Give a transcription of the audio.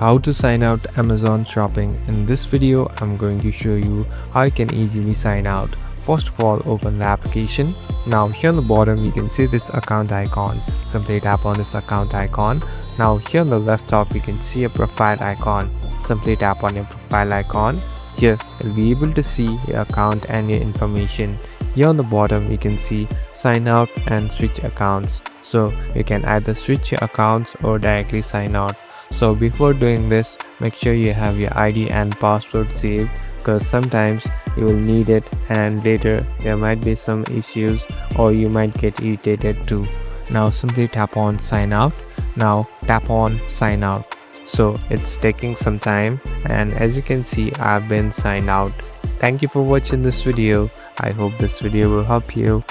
How to sign out Amazon shopping. In this video I'm going to show you how you can easily sign out. First of all, open the application. Now here on the bottom you can see this account icon. Simply tap on this account icon. Now here on the left top you can see a profile icon. Simply tap on your profile icon. Here you'll be able to see your account and your information. Here on the bottom you can see sign out and switch accounts. So you can either switch your accounts or directly sign out. So before doing this, make sure you have your ID and password saved, because sometimes you will need it and later there might be some issues or you might get irritated too. Now simply tap on sign out. Now tap on sign out. So it's taking some time, and as you can see I've been signed out. Thank you for watching this video. I hope this video will help you.